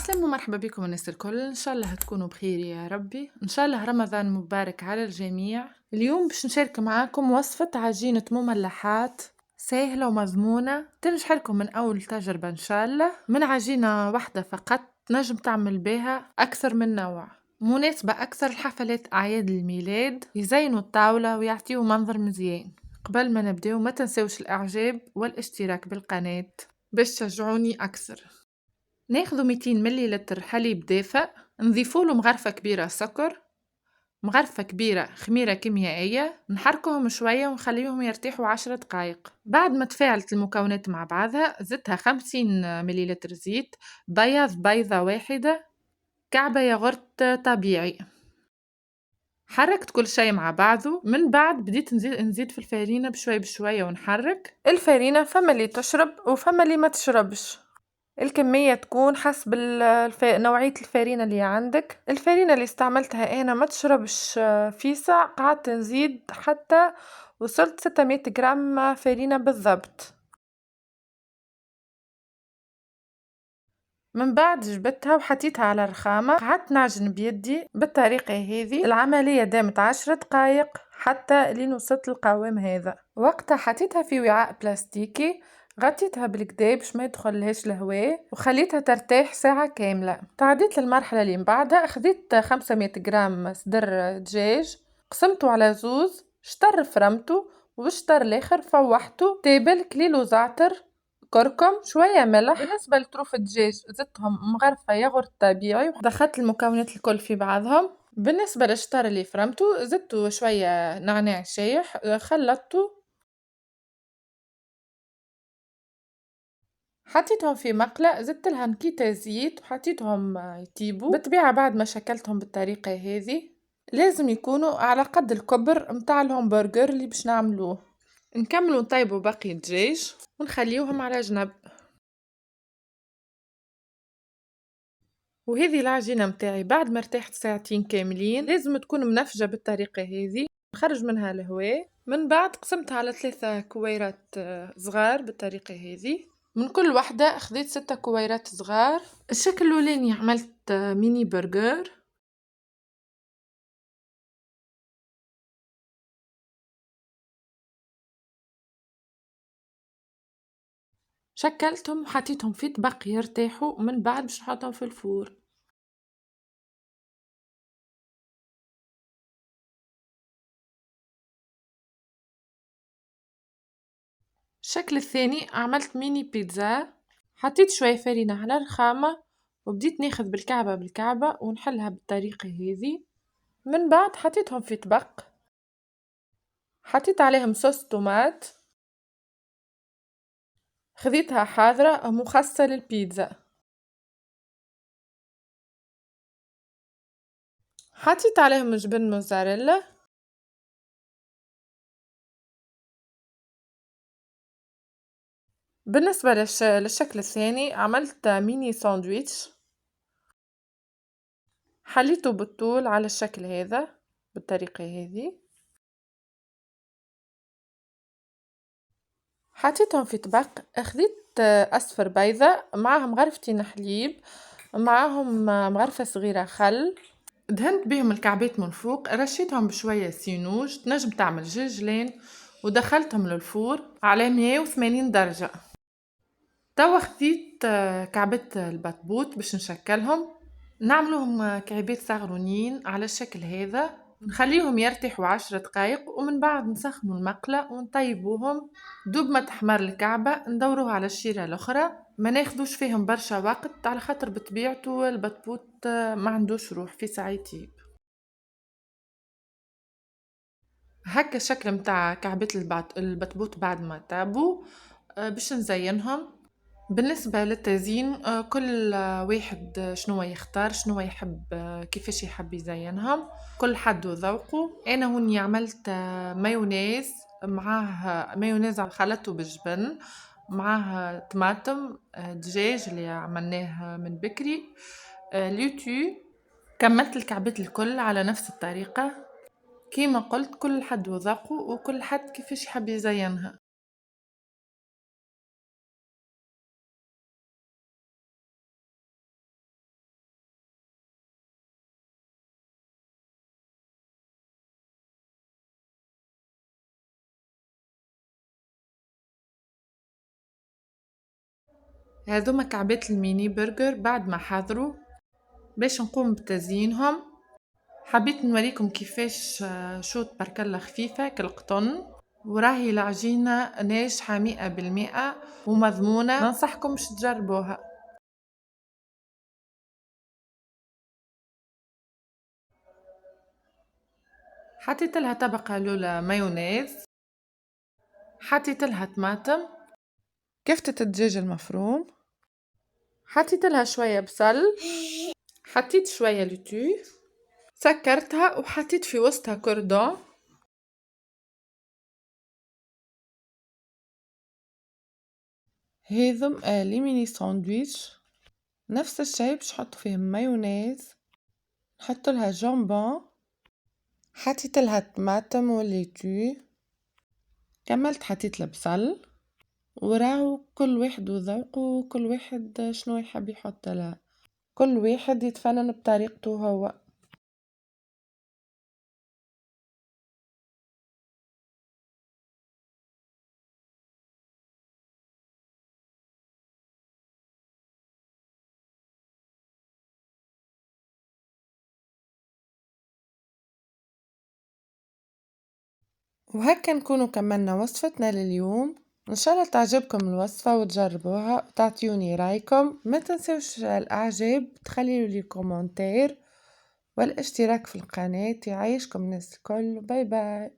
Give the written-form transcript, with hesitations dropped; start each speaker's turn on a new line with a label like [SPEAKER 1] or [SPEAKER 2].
[SPEAKER 1] عسلامة ومرحبا بكم الناس الكل، ان شاء الله تكونوا بخير يا ربي. ان شاء الله رمضان مبارك على الجميع. اليوم باش نشارك معاكم وصفة عجينة مملحات سهلة ومضمونة تنجح لكم من اول تجربة ان شاء الله. من عجينة واحدة فقط نجم تعمل بها اكثر من نوع، مناسبة اكثر لحفلات اعياد الميلاد، يزينوا الطاولة ويعطيوا منظر مزيان. قبل ما نبداو ما تنسوش الاعجاب والاشتراك بالقناة باش تشجعوني اكثر. ناخذ 200 مليلتر حليب دافئ، نضيفوله مغرفة كبيرة سكر، مغرفة كبيرة خميرة كيميائية، نحركهم شوية ونخليهم يرتاحوا 10 دقايق. بعد ما تفاعلت المكونات مع بعضها زدتها 50 مليلتر زيت، بياض بيضة واحدة، كعبة ياغورت طبيعي. حركت كل شيء مع بعضه. من بعد بديت نزيد في الفارينة بشوي بشوية ونحرك الفارينة. فما اللي تشرب وفما اللي ما تشربش، الكمية تكون حسب نوعية الفارينة اللي عندك. الفارينة اللي استعملتها أنا ما تشربش فيسع، قعدت نزيد حتى وصلت 600 جرام فارينة بالضبط. من بعد جبتها وحطيتها على الرخامة، قعدت نعجن بيدي بالطريقة هذه. العملية دامت 10 دقايق حتى لين وصلت القوام هذا. وقتها حطيتها في وعاء بلاستيكي، غطيتها بالكدا باش ما يدخلهاش الهواء وخليتها ترتاح ساعة كاملة. تعديت للمرحلة اللي من بعدها، أخذت 500 جرام صدر دجاج، قسمته على زوز، شطر فرمته وبالشطر الاخر فوحته تابل كليل وزعتر كركم شوية ملح. بالنسبة لطروف الدجاج زدتهم مغرفة ياغورت طبيعي ودخلت المكونات الكل في بعضهم. بالنسبة للشطر اللي فرمته زدته شوية نعناع شايح، خلطته، حطيتهم في مقلة، زدت لها نكيتة زيت وحطيتهم يطيبوا. بالطبيعة بعد ما شكلتهم بالطريقة هذه لازم يكونوا على قد الكبر متاع الهمبرجر اللي باش نعملوه. نكملوا نطيبوا باقي الدجاج ونخليوهم على جنب. وهذه العجينة متاعي بعد ما ارتاحت ساعتين كاملين لازم تكون منفجة بالطريقة هذه، نخرج منها الهواء. من بعد قسمتها على 3 كويرات صغار بالطريقة هذه. من كل واحدة أخذت 6 كويرات صغار. الشكل الأولاني عملت ميني برجر. شكلتهم وحطيتهم في طبق يرتاحوا، ومن بعد باش نحطهم في الفور. الشكل الثاني عملت ميني بيتزا، حطيت شوية فرينة على الرخامة وبديت ناخذ بالكعبة بالكعبة ونحلها بالطريقة هذه. من بعد حطيتهم في طبق، حطيت عليهم صوص طوماط، خذيتها حاضرة مخصصة للبيتزا. حطيت عليهم جبن موزاريلا. بالنسبة للشكل الثاني عملت ميني ساندويتش، حليته بالطول على الشكل هذا بالطريقة هذه. حطيتهم في طبق، أخذت أصفر بيضة معاهم غرفتين حليب، معاهم مغرفة صغيرة خل، دهنت بهم الكعبات من فوق، رشيتهم بشوية سينوج تنجم تعمل جلجلين، ودخلتهم للفور على 180 درجة. توا خديت كعبات البطبوط باش نشكلهم، نعملوهم كعبات صغرونين على الشكل هذا، نخليهم يرتاحوا 10 دقايق ومن بعد نسخنوا المقلة ونطيبوهم. دوب ما تحمر الكعبة ندوروها على الشيرة الأخرى، ما ناخدوش فيهم برشا وقت على خاطر بطبيعته البطبوط ما عندوش روح في ساعة يطيب. هكا الشكل متاع كعبات البطبوط بعد ما طابوا. باش نزينهم. بالنسبة للتزيين كل واحد شنو يختار، شنو يحب، كيفاش يحب يزينهم، كل حد وذوقه. انا هوني عملت مايونيز، معاه مايونيز خلطته بالجبن، معاه طماطم، دجاج اللي عملناه من بكري، ليتو. كملت الكعبات الكل على نفس الطريقة. كيما قلت كل حد وذوقه وكل حد كيفاش يحب يزينها. هذوما كعبات الميني برجر بعد ما حضروا باش نقوم بتزيينهم. حبيت نوريكم كيفاش شوط بركلة خفيفة كالقطن، وراهي العجينة ناجحة 100% ومضمونة، ننصحكم مش تجربوها. حطيت لها طبقة لولا مايونيز، حطيت لها طماطم، كفتة الدجاج المفروم، حطيت لها شوية بصل، حطيت شوية لوتو، سكرتها وحطيت في وسطها كوردون. هذم لي ميني ساندويتش نفس الشي باش نحط فيهم مايونيز، نحط لها جامبون، حطيت لها طماطم وليتو، كملت حطيت البصل، وراهو كل واحد وذوقه وكل واحد شنو يحب يحط لها، كل واحد يتفنن بطريقته هو. وهكا نكونوا كملنا وصفتنا لليوم. ان شاء الله تعجبكم الوصفة وتجربوها وتعطيوني رايكم. ما تنسوش الاعجاب، تخليوا لي كومنتير والاشتراك في القناة. يعيشكم الناس الكل. باي باي.